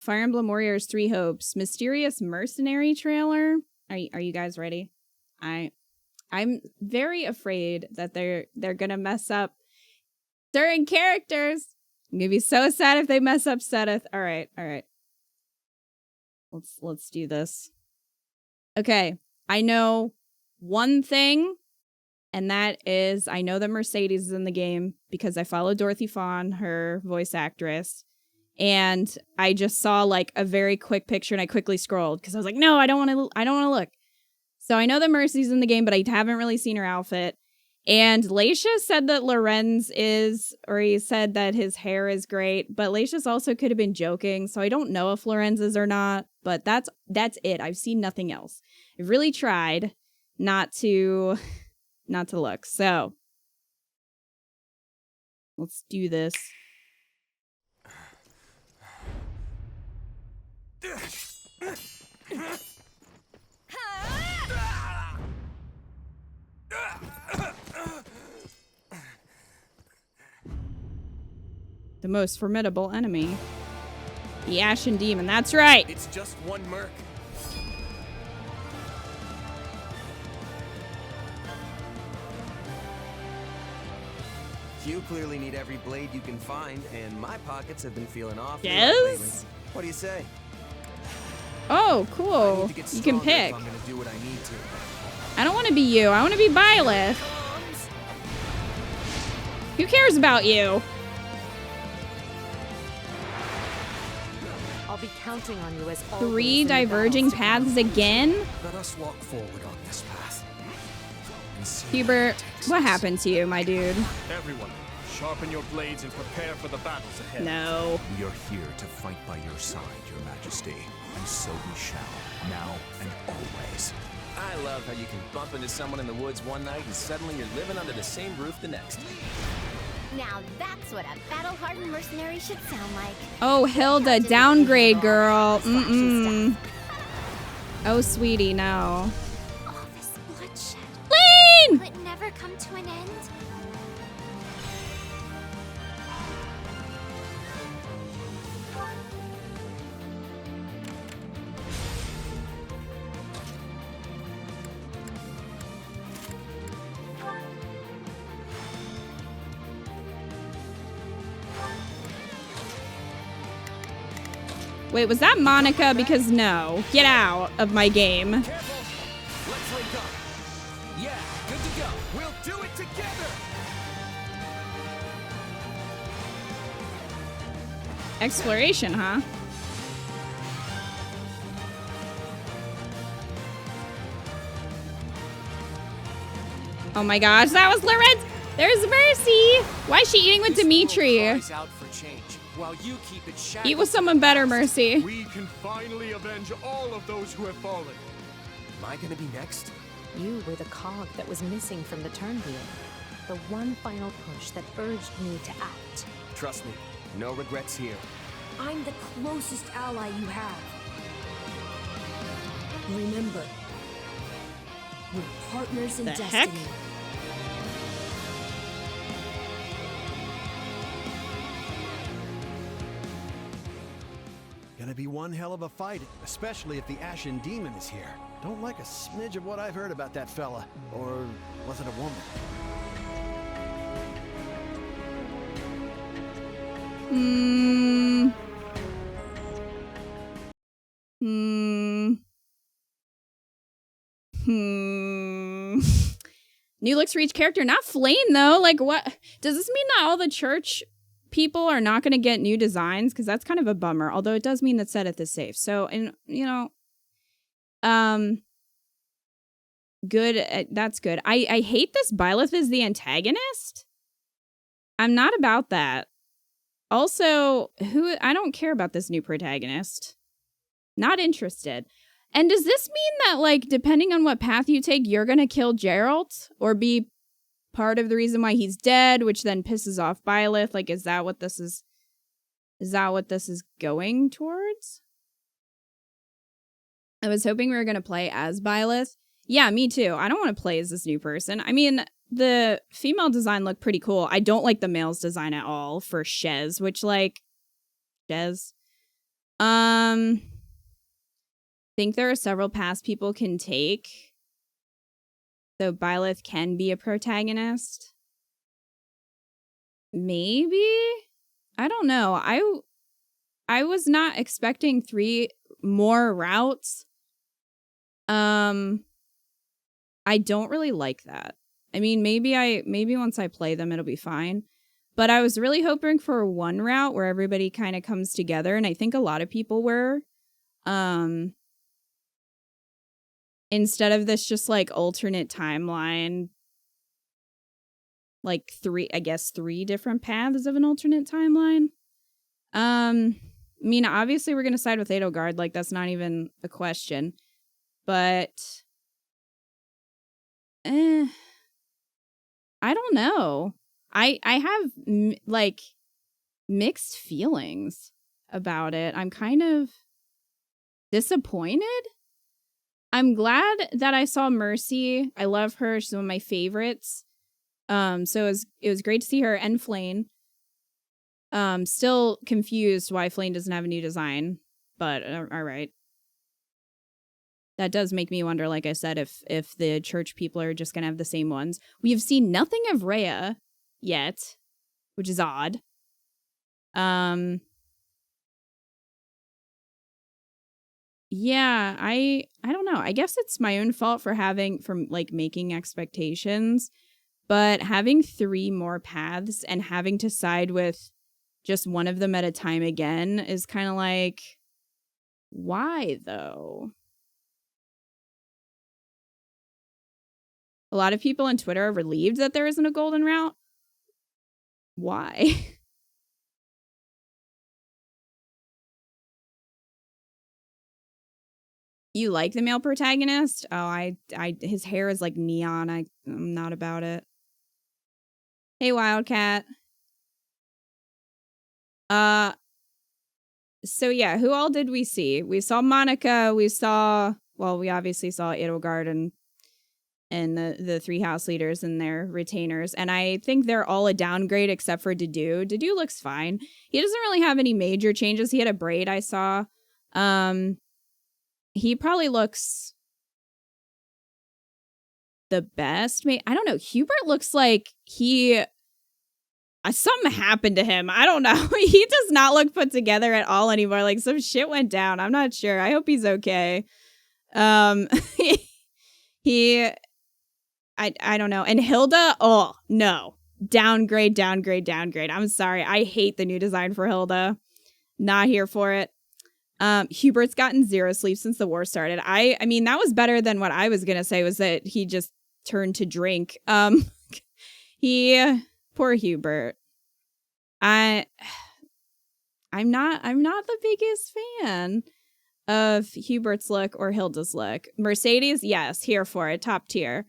Fire Emblem Warriors 3 Hopes. Mysterious Mercenary trailer. Are you guys ready? I'm very afraid that they're gonna mess up certain characters. I'm gonna be so sad if they mess up Seteth. All right. Let's do this. Okay, I know one thing, and that is I know that Mercedes is in the game because I follow Dorothy Fawn, her voice actress, and I just saw like a very quick picture and I quickly scrolled because I was like, no, I don't want to look. So I know that Mercy's in the game, but I haven't really seen her outfit. And Laisha said that Lorenz is, or he said that his hair is great, but Laisha's also could have been joking, so I don't know if Lorenz is or not, but that's it. I've seen nothing else. I've really tried not to look. So let's do this. The most formidable enemy. The Ashen Demon, that's right! It's just one merc. You clearly need every blade you can find, and my pockets have been feeling awfully light lately. What do you say? Oh, cool. You can pick. I'm gonna do what I need to. I don't want to be you. I want to be Byleth. Who cares about you? I'll be counting on you as always. 3 diverging paths again? Let us walk forward on this path. Hubert, what happened to you, my dude? Everyone, sharpen your blades and prepare for the battles ahead. No. We are here to fight by your side, Your Majesty, and so we shall, now and always. I love how you can bump into someone in the woods one night and suddenly you're living under the same roof the next. Now that's what a battle-hardened mercenary should sound like. Oh, Hilda, downgrade, girl. Oh, sweetie, no. All this bloodshed. Lean! Will it never come to an end? Wait, was that Monica? Because no. Get out of my game. Careful! Let's link up. Yeah, good to go. We'll do it together! Exploration, huh? Oh my gosh, that was Lorenz! There's Mercy! Why is she eating with Dimitri? Out for change, while you keep it shackled. Eat with someone better, Mercy. We can finally avenge all of those who have fallen. Am I gonna be next? You were the cog that was missing from the turn wheel. The one final push that urged me to act. Trust me, no regrets here. I'm the closest ally you have. Remember, we're partners in destiny. Heck? Gonna be one hell of a fight, especially if the Ashen Demon is here. Don't like a smidge of what I've heard about that fella. Or was it a woman? New looks for each character, not Flame though. Like, what does this mean that all the church people are not going to get new designs? Because that's kind of a bummer. Although it does mean that Seteth is safe. So, and you know, good. That's good. I hate this. Byleth is the antagonist. I'm not about that. Also, I don't care about this new protagonist. Not interested. And does this mean that, like, depending on what path you take, you're gonna kill Geralt? Or be part of the reason why he's dead, which then pisses off Byleth? Like, is that what this is? Is that what this is going towards? I was hoping we were gonna play as Byleth. Yeah, me too. I don't want to play as this new person. I mean, the female design looked pretty cool. I don't like the male's design at all for Shez, which, like, Shez. Think there are several paths people can take. So Byleth can be a protagonist. Maybe? I don't know. I was not expecting 3 more routes. I don't really like that. I mean, maybe once I play them it'll be fine. But I was really hoping for 1 route where everybody kind of comes together, and I think a lot of people were. Instead of this just like alternate timeline, like 3 different paths of an alternate timeline. I mean, obviously we're gonna side with Edelgard, like that's not even a question. But I don't know. I have like mixed feelings about it. I'm kind of disappointed. I'm glad that I saw Mercy. I love her. She's one of my favorites. So it was great to see her and Flayn. Still confused why Flayn doesn't have a new design, but all right. That does make me wonder, like I said, if the church people are just gonna have the same ones. We have seen nothing of Rhea yet, which is odd. Yeah, I don't know. I guess it's my own fault for making expectations, but having 3 more paths and having to side with just one of them at a time again is kind of like, why though? A lot of people on Twitter are relieved that there isn't a golden route. Why? You like the male protagonist? Oh, his hair is like neon. I'm not about it. Hey, Wildcat. So yeah, who all did we see? We saw Monica. We obviously saw Edelgard and the 3 house leaders and their retainers. And I think they're all a downgrade except for Dedue. Dedue looks fine. He doesn't really have any major changes. He had a braid I saw. He probably looks the best. I don't know. Hubert looks like something happened to him. I don't know. He does not look put together at all anymore. Like some shit went down. I'm not sure. I hope he's okay. I don't know. And Hilda, oh no. Downgrade. I'm sorry. I hate the new design for Hilda. Not here for it. Hubert's gotten 0 sleep since the war started. I mean, that was better than what I was gonna say, was that he just turned to drink. Poor Hubert. I'm not the biggest fan of Hubert's look or Hilda's look. Mercedes, yes, here for it, top tier.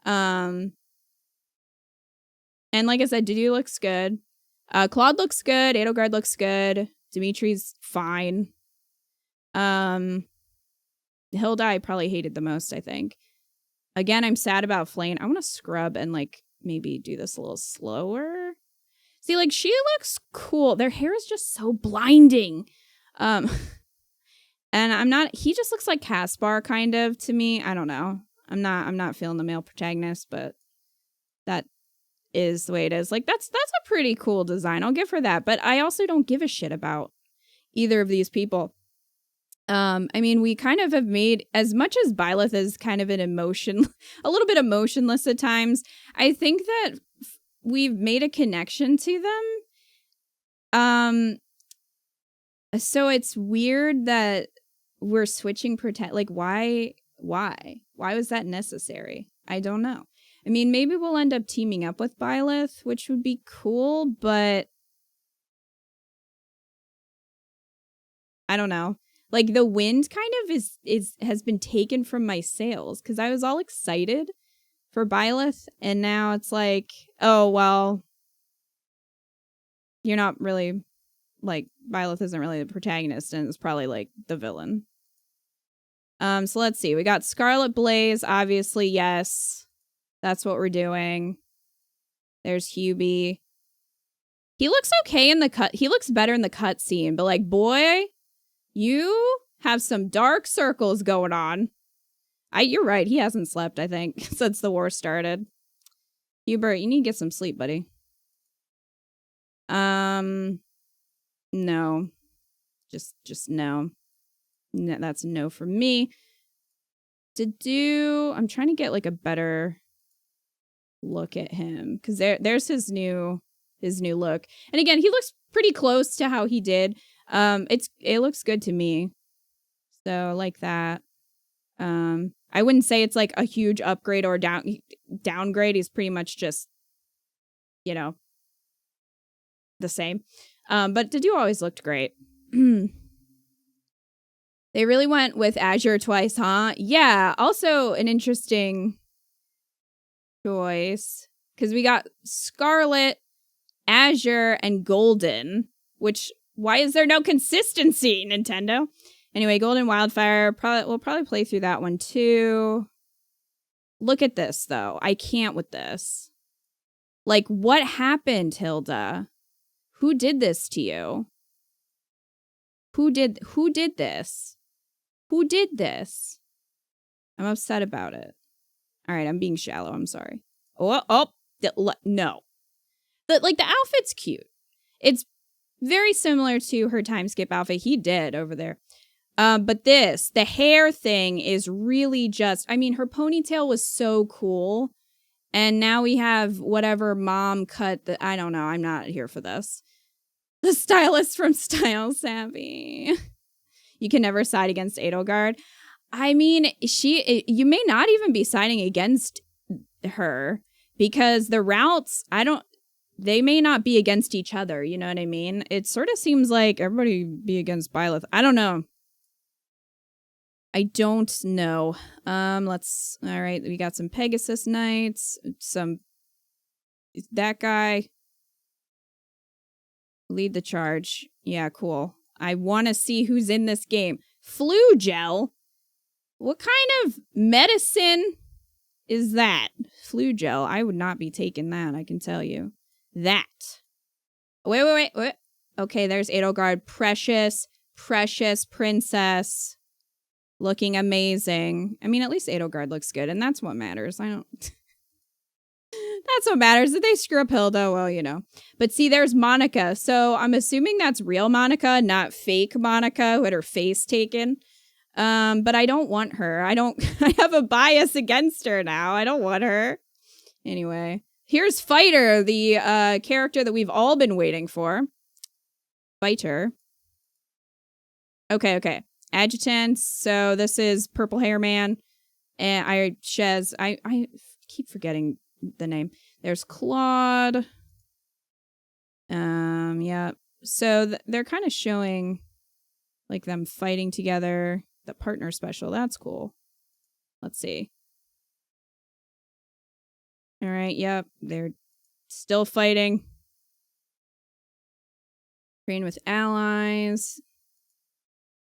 And like I said, Dedue looks good. Claude looks good. Edelgard looks good. Dimitri's fine. Hilda I probably hated the most, I think. Again, I'm sad about Flayn. I want to scrub and like maybe do this a little slower. See, like she looks cool. Their hair is just so blinding. And he just looks like Caspar kind of to me. I don't know. I'm not feeling the male protagonist, but that is the way it is. Like that's a pretty cool design. I'll give her that. But I also don't give a shit about either of these people. I mean, we kind of have made, as much as Byleth is kind of a little bit emotionless at times, I think that we've made a connection to them. So it's weird that we're switching like why was that necessary? I don't know. I mean, maybe we'll end up teaming up with Byleth, which would be cool, but I don't know. Like the wind kind of has been taken from my sails because I was all excited for Byleth, and now it's like, oh well, you're not really, like, Byleth isn't really the protagonist, and it's probably like the villain. So let's see. We got Scarlet Blaze, obviously, yes. That's what we're doing. There's Hubie. He looks okay in the cut. He looks better in the cutscene, but like, boy, You have some dark circles going on. You're right. He hasn't slept, I think, since the war started. Hubert, you need to get some sleep, buddy. No. Just no. No, that's a no for me. I'm trying to get like a better look at him because there's his new look. And again, he looks pretty close to how he did. It looks good to me. So I like that. I wouldn't say it's like a huge upgrade or downgrade. He's pretty much just, the same. But Dedue always looked great. They really went with Azure twice, huh? Yeah. Also an interesting choice because we got Scarlet, Azure, and Golden, which why is there no consistency, Nintendo? Anyway, Golden Wildfire, we'll probably play through that one too. Look at this though. I can't with this. Like, what happened, Hilda? Who did this to you? Who did this? Who did this? I'm upset about it. All right, I'm being shallow. I'm sorry. No. The outfit's cute. It's very similar to her time skip outfit he did over there. But the hair thing is really just, I mean, her ponytail was so cool. And now we have whatever mom cut I don't know. I'm not here for this. The stylist from Style Savvy. You can never side against Edelgard. I mean, you may not even be siding against her because the routes, they may not be against each other. You know what I mean? It sort of seems like everybody be against Byleth. I don't know. All right, we got some Pegasus Knights, that guy. Lead the charge. Yeah, cool. I want to see who's in this game. Flu gel? What kind of medicine is that? Flu gel. I would not be taking that, I can tell you. That. Wait. Okay, there's Edelgard. Precious princess. Looking amazing. I mean, at least Edelgard looks good, and that's what matters. That's what matters. If they screw up Hilda, well, But see, there's Monica. So I'm assuming that's real Monica, not fake Monica who had her face taken. But I don't want her. I have a bias against her now. I don't want her. Anyway, here's Fighter, the character that we've all been waiting for. Fighter. Okay. Adjutants. So this is Purple Hair Man. And I keep forgetting the name. There's Claude. Yeah. So they're kind of showing like them fighting together. The partner special. That's cool. Let's see. All right. Yep. They're still fighting. Train with allies.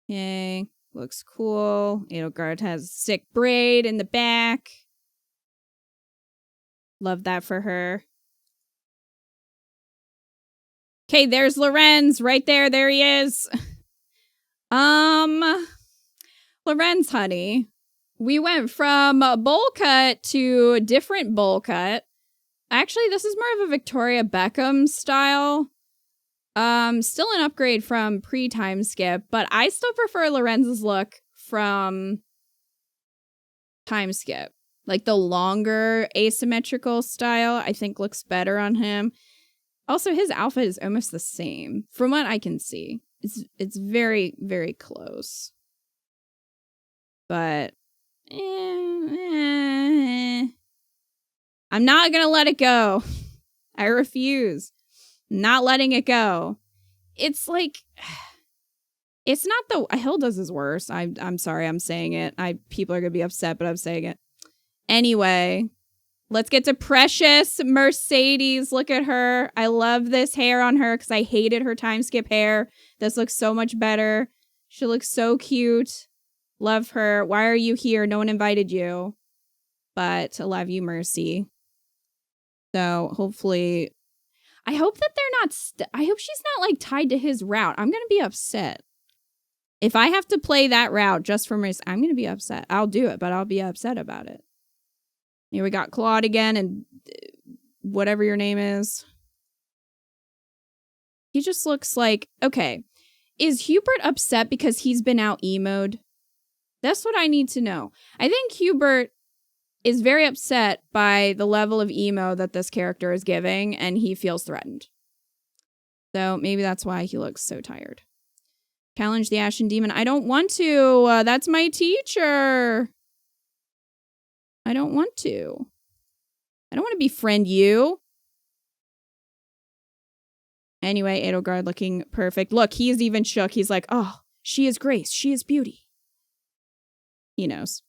Okay. Looks cool. Edelgard has a sick braid in the back. Love that for her. Okay, there's Lorenz right there. There he is. Lorenz, honey. We went from a bowl cut to a different bowl cut. Actually, this is more of a Victoria Beckham style. Still an upgrade from pre-time skip, but I still prefer Lorenz's look from time skip. Like the longer asymmetrical style, I think looks better on him. Also, his outfit is almost the same from what I can see. It's very, very close. But I'm not gonna let it go. I refuse. Not letting it go. It's like, it's not Hilda's is worse. I'm sorry, I'm saying it. People are gonna be upset, but I'm saying it. Anyway, let's get to Precious Mercedes. Look at her. I love this hair on her because I hated her time skip hair. This looks so much better. She looks so cute. Love her. Why are you here? No one invited you. But I love you, Mercy. So hopefully, I hope that they're not, I hope she's not like tied to his route. I'm going to be upset. If I have to play that route just for Mercedes, I'm going to be upset. I'll do it, but I'll be upset about it. Here we got Claude again and whatever your name is. He just looks like, okay, is Hubert upset because he's been out emoed? That's what I need to know. I think Hubert is very upset by the level of emo that this character is giving, and he feels threatened. So maybe that's why he looks so tired. Challenge the Ashen Demon. I don't want to. That's my teacher. I don't want to. I don't want to befriend you. Anyway, Edelgard looking perfect. Look, he is even shook. He's like, oh, she is grace. She is beauty. He knows.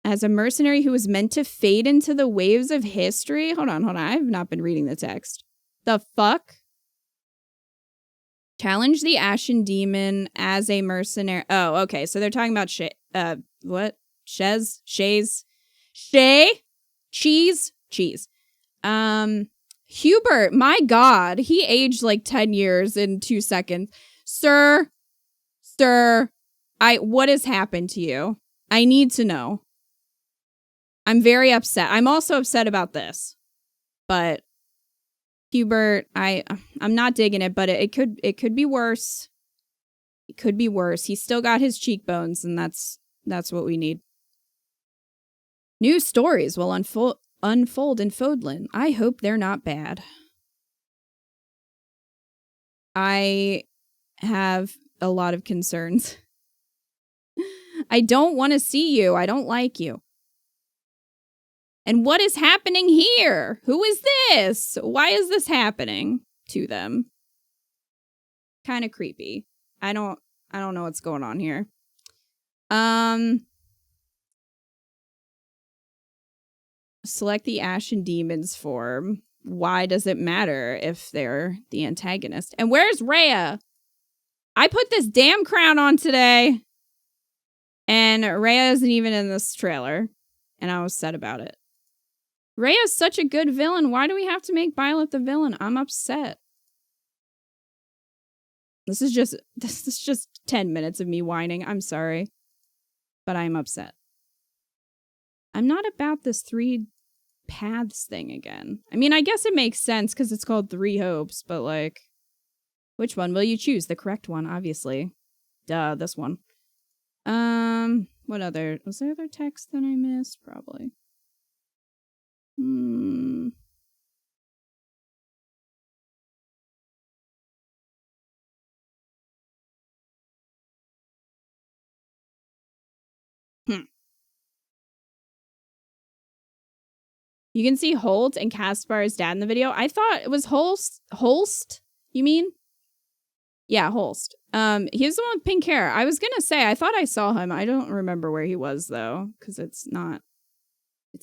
As a mercenary who was meant to fade into the waves of history. Hold on. I've not been reading the text. The fuck? Challenge the Ashen Demon as a mercenary. Oh, okay. So they're talking about what? Cheese. Hubert, my God, he aged like 10 years in 2 seconds. Sir, what has happened to you? I need to know. I'm very upset. I'm also upset about this. But Hubert, I'm not digging it, but it could be worse. It could be worse. He's still got his cheekbones, and that's what we need. New stories will unfold in Fodlan. I hope they're not bad. I have a lot of concerns. I don't want to see you. I don't like you. And what is happening here? Who is this? Why is this happening to them? Kind of creepy. I don't know what's going on here. Select the Ashen Demon's form. Why does it matter if they're the antagonist? And where's Rhea? I put this damn crown on today. And Rhea isn't even in this trailer. And I was sad about it. Rhea's such a good villain. Why do we have to make Violet the villain? I'm upset. This is just 10 minutes of me whining. I'm sorry. But I'm upset. I'm not about this 3 paths thing again. I mean, I guess it makes sense because it's called 3 Hopes, but like, which one will you choose? The correct one, obviously. Duh, this one. What other? Was there other text that I missed? Probably. You can see Holt and Caspar's dad in the video. I thought it was Holst, you mean? Yeah, Holst. He was the one with pink hair. I was gonna say, I thought I saw him. I don't remember where he was, though, because it's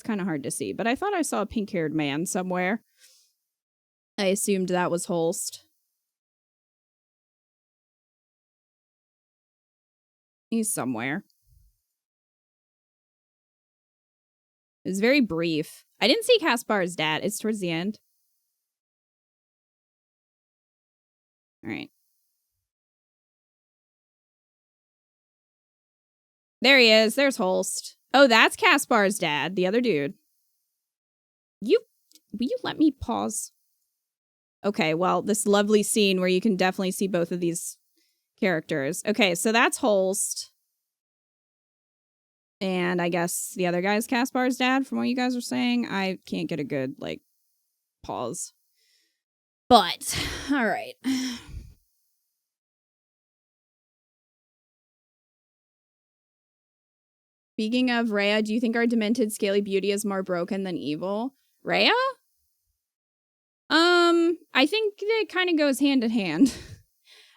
kind of hard to see. But I thought I saw a pink-haired man somewhere. I assumed that was Holst. He's somewhere. It was very brief. I didn't see Caspar's dad. It's towards the end. All right. There he is. There's Holst. Oh, that's Caspar's dad, the other dude. Will you let me pause? Okay, well, this lovely scene where you can definitely see both of these characters. Okay, so that's Holst. And I guess the other guy is Caspar's dad, from what you guys are saying. I can't get a good, like, pause. But, all right. Speaking of Rhea, do you think our demented scaly beauty is more broken than evil? Rhea? I think it kind of goes hand in hand.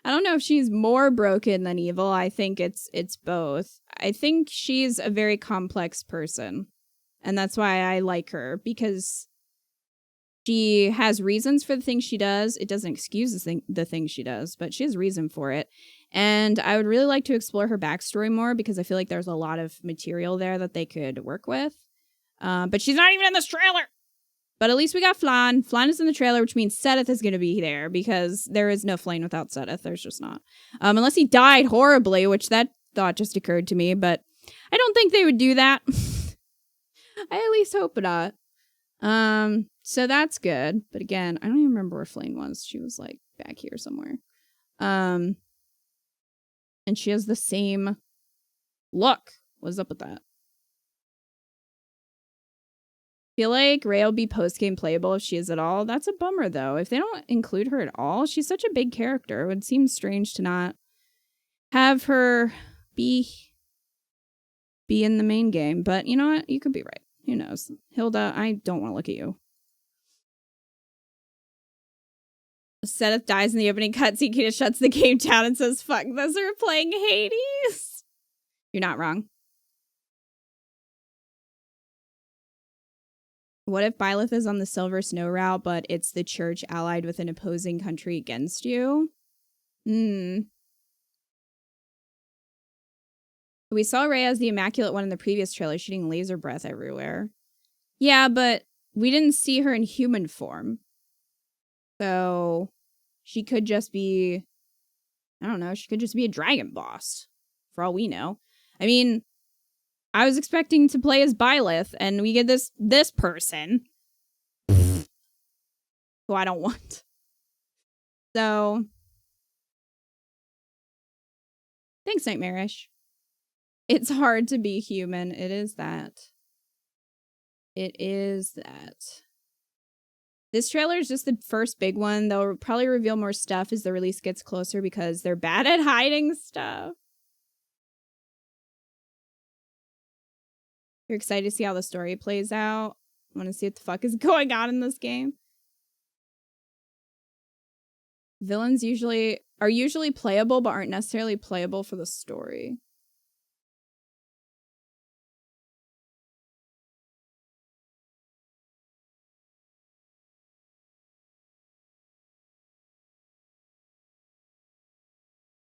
I don't know if she's more broken than evil. I think it's both. I think she's a very complex person. And that's why I like her, because she has reasons for the things she does. It doesn't excuse the things she does, but she has reason for it. And I would really like to explore her backstory more, because I feel like there's a lot of material there that they could work with. But she's not even in this trailer. But at least we got Flan. Flan is in the trailer, which means Seth is going to be there because there is no Flame without Seth. There's just not. Unless he died horribly, which that thought just occurred to me, but I don't think they would do that. I at least hope not. So that's good. But again, I don't even remember where Flame was. She was like back here somewhere. And she has the same look. What's up with that? Feel like Rhea will be post-game playable if she is at all. That's a bummer, though. If they don't include her at all, she's such a big character. It would seem strange to not have her be in the main game. But you know what? You could be right. Who knows? Hilda, I don't want to look at you. Seth dies in the opening cutscene. Kita shuts the game down and says, fuck this, we're playing Hades. You're not wrong. What if Byleth is on the Silver Snow route, but it's the church allied with an opposing country against you? We saw Rhea as the Immaculate One in the previous trailer, shooting laser breath everywhere. Yeah, but we didn't see her in human form. So she could just be, I don't know, she could just be a dragon boss, for all we know. I mean, I was expecting to play as Byleth, and we get this person who I don't want. So, thanks, Nightmarish. It's hard to be human. It is that. It is that. This trailer is just the first big one. They'll probably reveal more stuff as the release gets closer because they're bad at hiding stuff. You're excited to see how the story plays out. I want to see what the fuck is going on in this game. Villains are usually playable, but aren't necessarily playable for the story.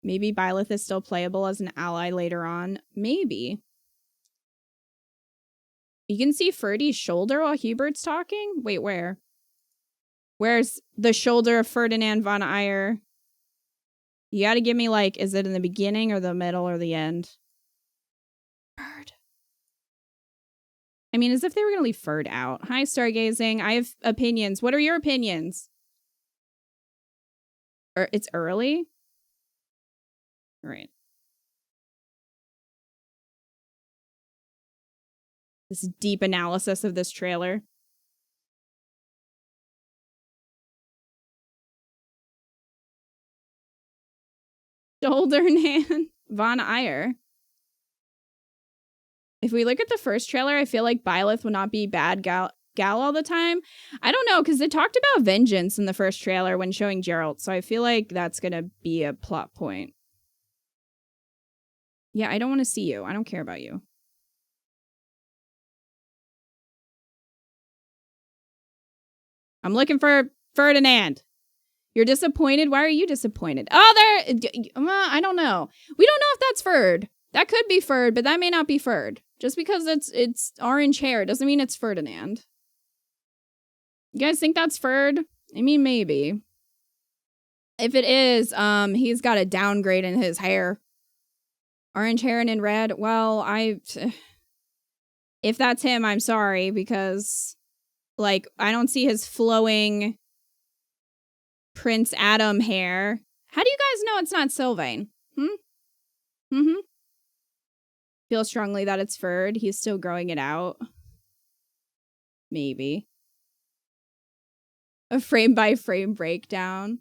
Maybe Byleth is still playable as an ally later on. Maybe. You can see Ferdy's shoulder while Hubert's talking? Wait, where? Where's the shoulder of Ferdinand von Ayer? You gotta give me, like, is it in the beginning or the middle or the end? Ferd. I mean, as if they were gonna leave Ferd out. Hi, Stargazing. I have opinions. What are your opinions? It's early? Right. This deep analysis of this trailer. Shouldernan von Ayer. If we look at the first trailer, I feel like Byleth will not be bad gal all the time. I don't know, because they talked about vengeance in the first trailer when showing Geralt, so I feel like that's going to be a plot point. Yeah, I don't want to see you. I don't care about you. I'm looking for Ferdinand. You're disappointed? Why are you disappointed? Oh, I don't know. We don't know if that's Ferd. That could be Ferd, but that may not be Ferd. Just because it's orange hair doesn't mean it's Ferdinand. You guys think that's Ferd? I mean, maybe. If it is, he's got a downgrade in his hair. Orange hair and in red. Well, if that's him, I'm sorry, because, like, I don't see his flowing Prince Adam hair. How do you guys know it's not Sylvain? Feel strongly that it's Ferd. He's still growing it out. Maybe. A frame-by-frame breakdown.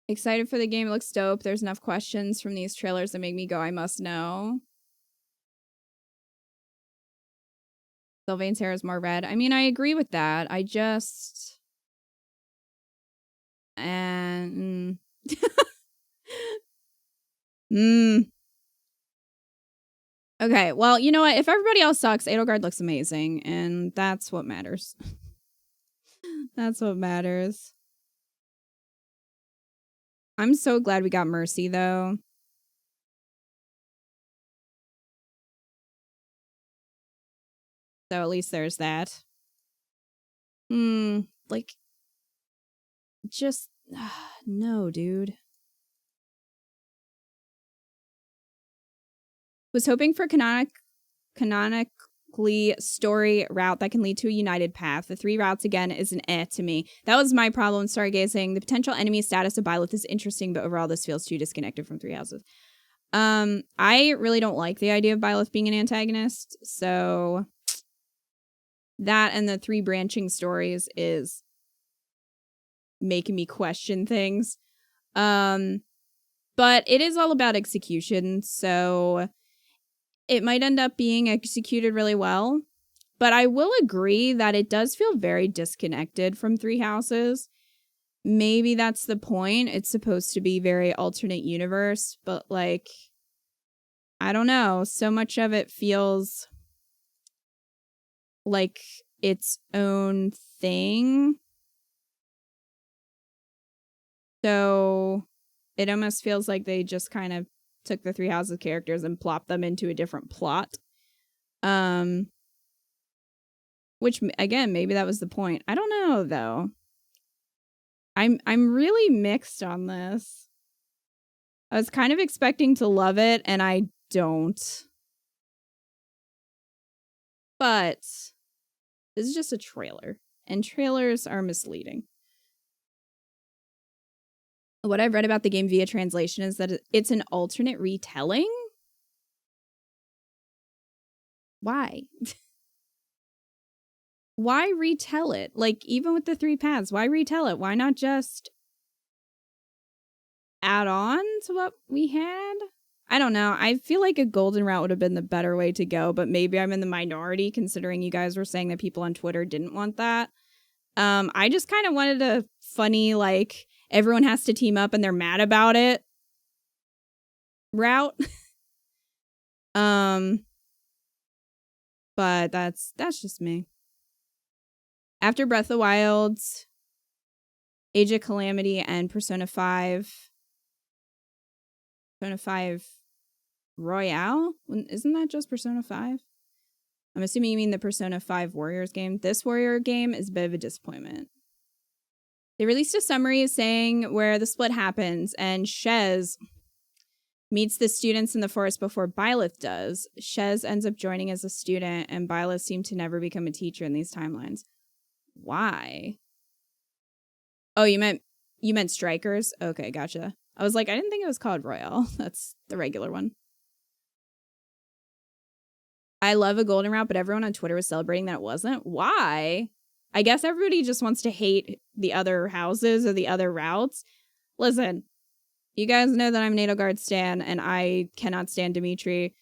Excited for the game. It looks dope. There's enough questions from these trailers that make me go, I must know. Sylvain's hair is more red. I mean, I agree with that. I just... And... Okay, well, you know what? If everybody else sucks, Edelgard looks amazing, and that's what matters. That's what matters. I'm so glad we got Mercy, though. So at least there's that. Like, just, no, dude. Was hoping for canonically story route that can lead to a united path. The 3 routes again is an to me. That was my problem with stargazing. The potential enemy status of Byleth is interesting, but overall this feels too disconnected from 3 houses. I really don't like the idea of Byleth being an antagonist, so that and the 3 branching stories is making me question things. But it is all about execution, so it might end up being executed really well. But I will agree that it does feel very disconnected from 3 houses. Maybe that's the point. It's supposed to be very alternate universe, but like, I don't know. So much of it feels like its own thing. So it almost feels like they just kind of took the 3 houses characters and plopped them into a different plot. Which again, maybe that was the point. I don't know though. I'm really mixed on this. I was kind of expecting to love it and I don't. But this is just a trailer, and trailers are misleading. What I've read about the game via translation is that it's an alternate retelling. Why? Why retell it? Like, even with the 3 paths, why retell it? Why not just add on to what we had? I don't know. I feel like a golden route would have been the better way to go, but maybe I'm in the minority considering you guys were saying that people on Twitter didn't want that. I just kind of wanted a funny, like, everyone has to team up and they're mad about it route. But that's just me. After Breath of the Wild, Age of Calamity, and Persona 5 Royale? Isn't that just Persona 5? I'm assuming you mean the Persona 5 Warriors game. This Warrior game is a bit of a disappointment. They released a summary saying where the split happens, and Shez meets the students in the forest before Byleth does. Shez ends up joining as a student, and Byleth seemed to never become a teacher in these timelines. Why? Oh, you meant Strikers? Okay, gotcha. I was like, I didn't think it was called Royale. That's the regular one. I love a golden route, but everyone on Twitter was celebrating that it wasn't. Why? I guess everybody just wants to hate the other houses or the other routes. Listen, you guys know that I'm an Edelgard stan, and I cannot stand Dimitri,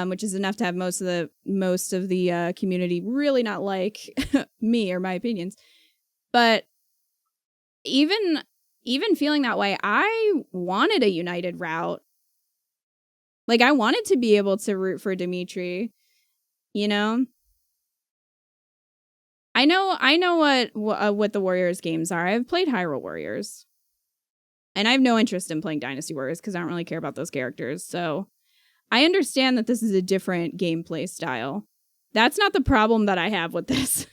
which is enough to have most of the community really not like me or my opinions. But even feeling that way, I wanted a united route. Like, I wanted to be able to root for Dimitri, you know? I know what the Warriors games are. I've played Hyrule Warriors. And I have no interest in playing Dynasty Warriors because I don't really care about those characters. So I understand that this is a different gameplay style. That's not the problem that I have with this.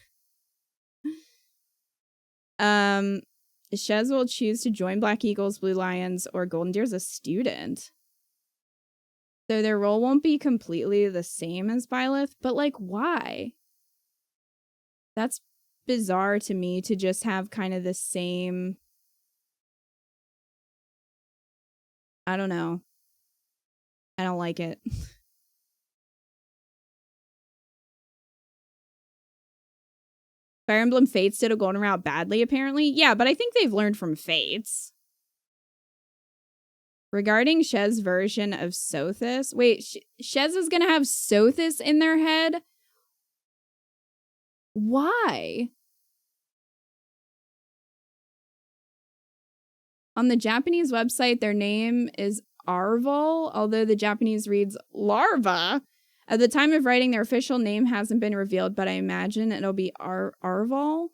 Shez will choose to join Black Eagles, Blue Lions, or Golden Deer as a student. So their role won't be completely the same as Byleth, but like, why? That's bizarre to me to just have kind of the same. I don't know. I don't like it. Fire Emblem Fates did a golden route badly, apparently. Yeah, but I think they've learned from Fates. Regarding Shez's version of Sothis. Wait, Shez is going to have Sothis in their head? Why? On the Japanese website, their name is Arval, although the Japanese reads Larva. At the time of writing, their official name hasn't been revealed, but I imagine it'll be Arval.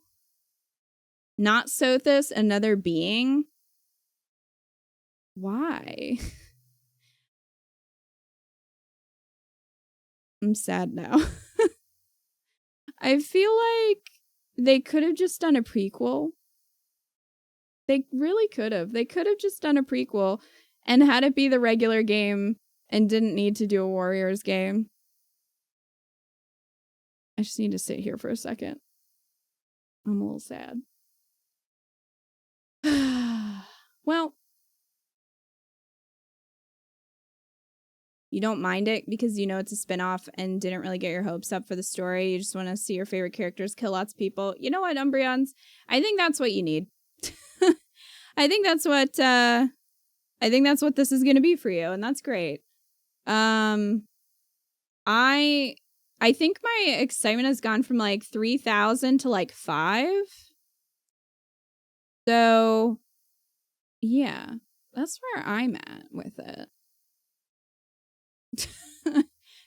Not Sothis, another being. Why? I'm sad now. I feel like they could have just done a prequel. They really could have. They could have just done a prequel and had it be the regular game and didn't need to do a Warriors game. I just need to sit here for a second. I'm a little sad. Well, you don't mind it because you know it's a spinoff and didn't really get your hopes up for the story. You just want to see your favorite characters kill lots of people. You know what, Umbreons? I think that's what you need. I think that's what this is gonna be for you, and that's great. I think my excitement has gone from like 3,000 to like 5. So yeah, that's where I'm at with it.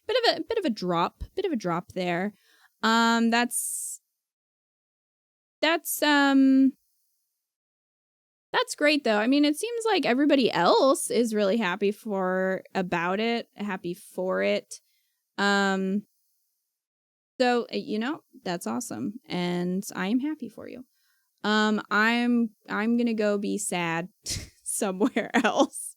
bit of a drop there. That's great though. I mean, it seems like everybody else is really happy for it. So, you know, that's awesome and I'm happy for you. I'm going to go be sad somewhere else.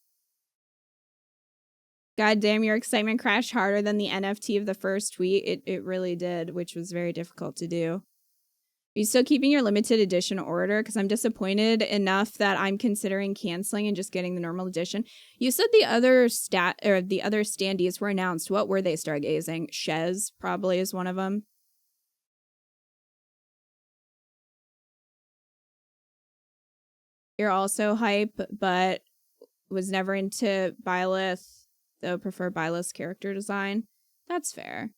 God damn, your excitement crashed harder than the NFT of the first tweet. It really did, which was very difficult to do. Are you still keeping your limited edition order? Because I'm disappointed enough that I'm considering canceling and just getting the normal edition. You said the other standees were announced. What were they, Stargazing? Shez probably is one of them. You're also hype, but was never into Byleth, though prefer Byleth's character design. That's fair.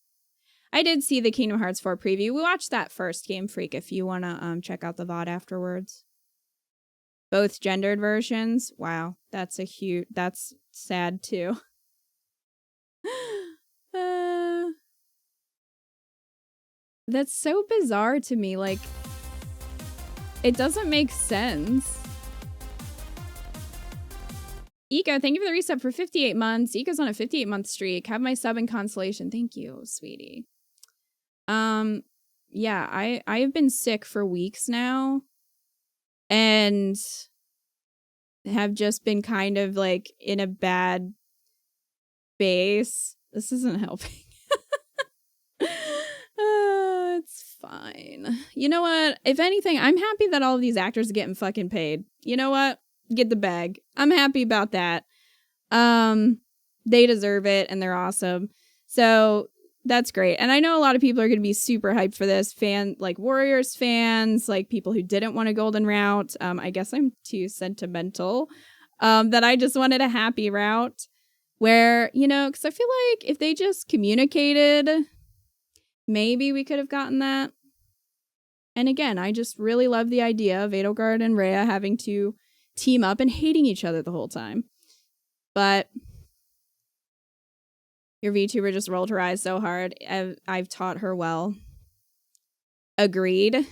I did see the Kingdom Hearts 4 preview. We watched that first, Game Freak, if you want to check out the VOD afterwards. Both gendered versions. Wow, that's sad too. That's so bizarre to me. Like, it doesn't make sense. Ika, thank you for the reset for 58 months. Ika's on a 58-month streak. Have my sub in consolation. Thank you, sweetie. Yeah, I have been sick for weeks now and have just been kind of like in a bad space. This isn't helping. It's fine. You know what? If anything, I'm happy that all of these actors are getting fucking paid. You know what? Get the bag. I'm happy about that. They deserve it and they're awesome. So that's great. And I know a lot of people are going to be super hyped for this. Like Warriors fans, like people who didn't want a golden route. I guess I'm too sentimental. That I just wanted a happy route where, you know, because I feel like if they just communicated, maybe we could have gotten that. And again, I just really love the idea of Edelgard and Rhea having to team up and hating each other the whole time. But your VTuber just rolled her eyes so hard. I've taught her well. Agreed.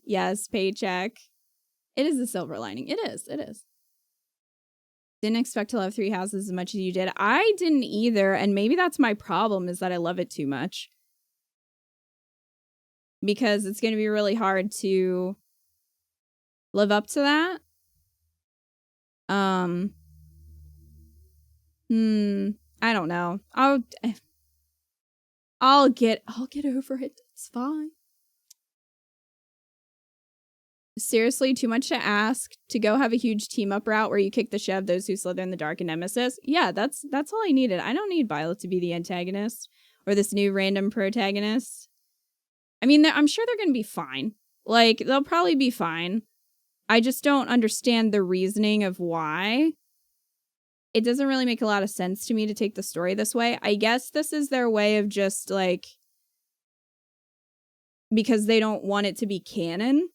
Yes, paycheck. It is a silver lining. It is. Didn't expect to love Three Houses as much as you did. I didn't either, and maybe that's my problem, is that I love it too much. Because it's going to be really hard to live up to that. I don't know. I'll get over it. It's fine. Seriously, too much to ask to go have a huge team up route where you kick the shove those who slither in the dark and Nemesis. Yeah, that's all I needed. I don't need Violet to be the antagonist or this new random protagonist. I mean, I'm sure they're going to be fine. Like, they'll probably be fine. I just don't understand the reasoning of why. It doesn't really make a lot of sense to me to take the story this way. I guess this is their way of just, like, because they don't want it to be canon.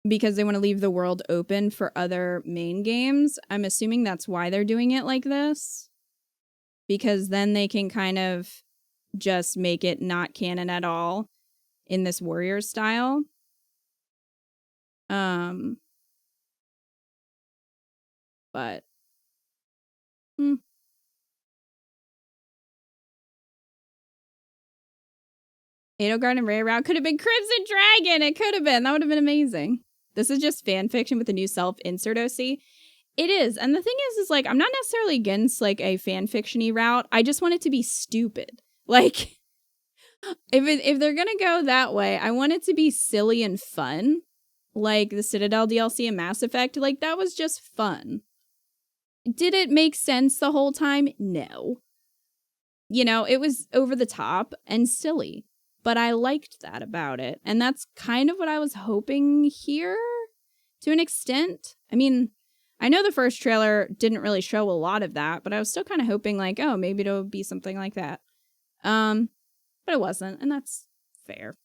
Because they want to leave the world open for other main games. I'm assuming that's why they're doing it like this. Because then they can kind of just make it not canon at all in this warrior style. But Edelgard and Rhea Route could have been Crimson Dragon. It could have been. That would have been amazing. This is just fan fiction with a new self-insert OC. It is. And the thing is like, I'm not necessarily against like a fan fiction-y route. I just want it to be stupid. Like, if they're gonna go that way, I want it to be silly and fun. Like the Citadel DLC and Mass Effect. Like, that was just fun. Did it make sense the whole time? No. You know, it was over the top and silly. But I liked that about it. And that's kind of what I was hoping here to an extent. I mean, I know the first trailer didn't really show a lot of that, but I was still kind of hoping like, oh, maybe it'll be something like that. But it wasn't, and that's fair.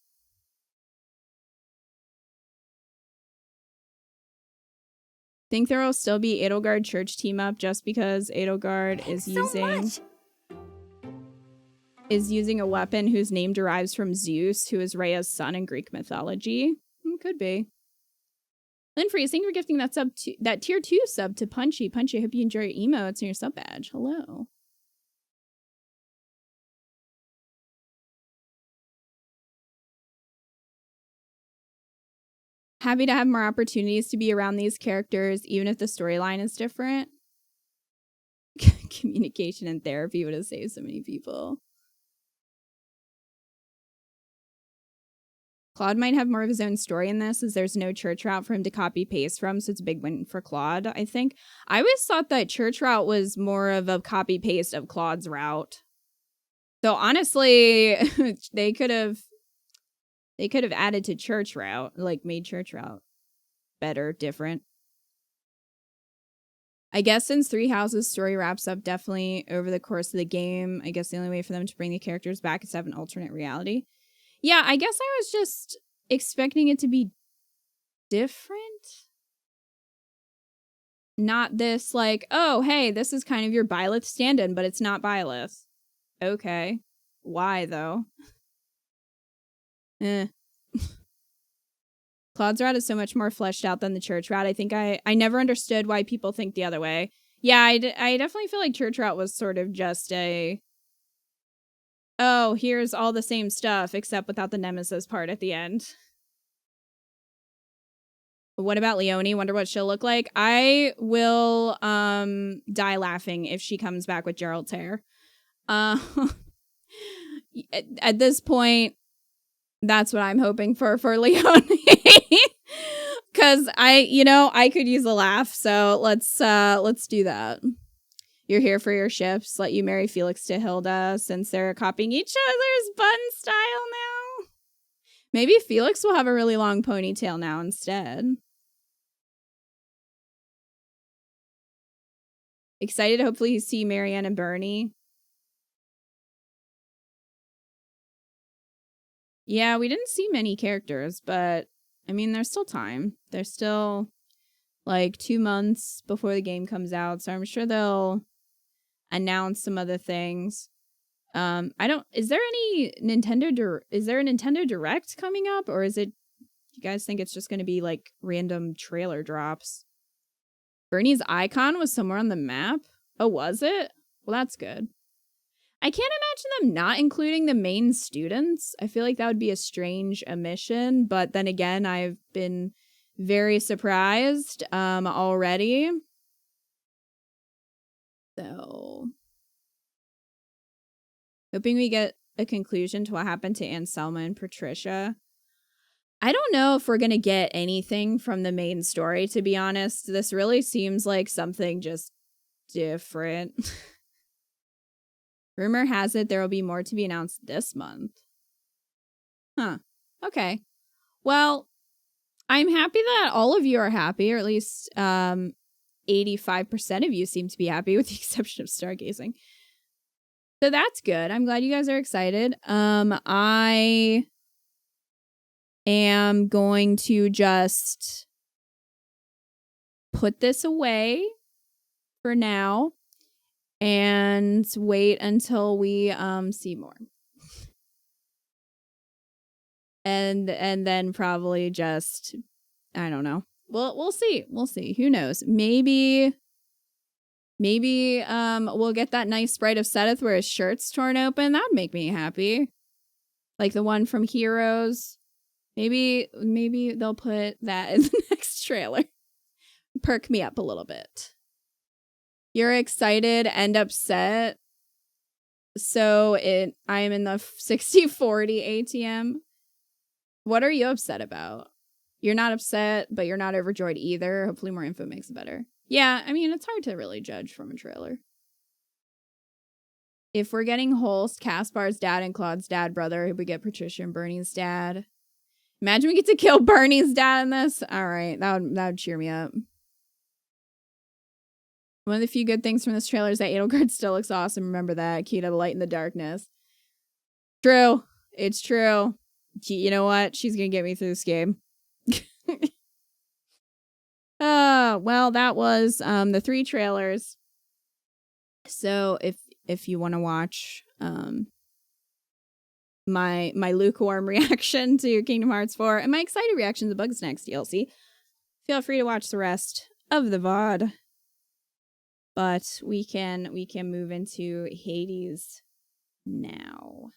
Think there will still be Edelgard Church team up just because Edelgard is using a weapon whose name derives from Zeus, who is Rhea's son in Greek mythology. Could be. Linfreeze, thank you for gifting that tier 2 sub to Punchy. Punchy, I hope you enjoy your emotes and your sub badge. Hello. Happy to have more opportunities to be around these characters, even if the storyline is different. Communication and therapy would have saved so many people. Claude might have more of his own story in this, as there's no church route for him to copy paste from, so it's a big win for Claude, I think. I always thought that church route was more of a copy paste of Claude's route. So honestly, they could have added to church route, like made church route better, different. I guess since Three Houses story wraps up definitely over the course of the game, I guess the only way for them to bring the characters back is to have an alternate reality. Yeah, I guess I was just expecting it to be different. Not this like, oh, hey, this is kind of your Byleth stand-in, but it's not Byleth. Okay. Why, though? Claude's route is so much more fleshed out than the church route. I think I never understood why people think the other way. Yeah, I definitely feel like church route was sort of just a... oh, here's all the same stuff, except without the Nemesis part at the end. What about Leonie? Wonder what she'll look like. I will die laughing if she comes back with Gerald's hair. At this point, that's what I'm hoping for Leonie. Because I could use a laugh, so let's do that. You're here for your ships. Let you marry Felix to Hilda since they're copying each other's bun style now. Maybe Felix will have a really long ponytail now instead. Excited to hopefully see Marianne and Bernie. Yeah, we didn't see many characters, but I mean, there's still time. There's still like 2 months before the game comes out, so I'm sure they'll announce some other things. Is there a Nintendo Direct coming up, or is it, you guys think it's just going to be like random trailer drops? Bernie's icon was somewhere on the map. Oh, was it? Well, that's good. I can't imagine them not including the main students. I feel like that would be a strange omission, but then again, I've been very surprised already. So, hoping we get a conclusion to what happened to Anselma and Patricia. I don't know if we're going to get anything from the main story, to be honest. This really seems like something just different. Rumor has it there will be more to be announced this month. Huh. Okay. Well, I'm happy that all of you are happy, or at least 85% of you seem to be happy, with the exception of Stargazing. So that's good. I'm glad you guys are excited. I am going to just put this away for now and wait until we see more. And then probably just, I don't know. We'll see. We'll see. Who knows? Maybe we'll get that nice sprite of Seth where his shirt's torn open. That'd make me happy. Like the one from Heroes. Maybe they'll put that in the next trailer. Perk me up a little bit. You're excited and upset. So I am in the 60-40 ATM. What are you upset about? You're not upset, but you're not overjoyed either. Hopefully more info makes it better. Yeah, I mean, it's hard to really judge from a trailer. If we're getting Holst, Caspar's dad, and Claude's dad brother, we get Patricia and Bernie's dad. Imagine we get to kill Bernie's dad in this. All right, that would cheer me up. One of the few good things from this trailer is that Edelgard still looks awesome. Remember that. Kita, the light in the darkness. True. It's true. You know what? She's going to get me through this game. Well, that was the 3 trailers. So if you want to watch my lukewarm reaction to Kingdom Hearts 4 and my excited reaction to Bugsnax DLC, feel free to watch the rest of the VOD. But we can move into Hades now.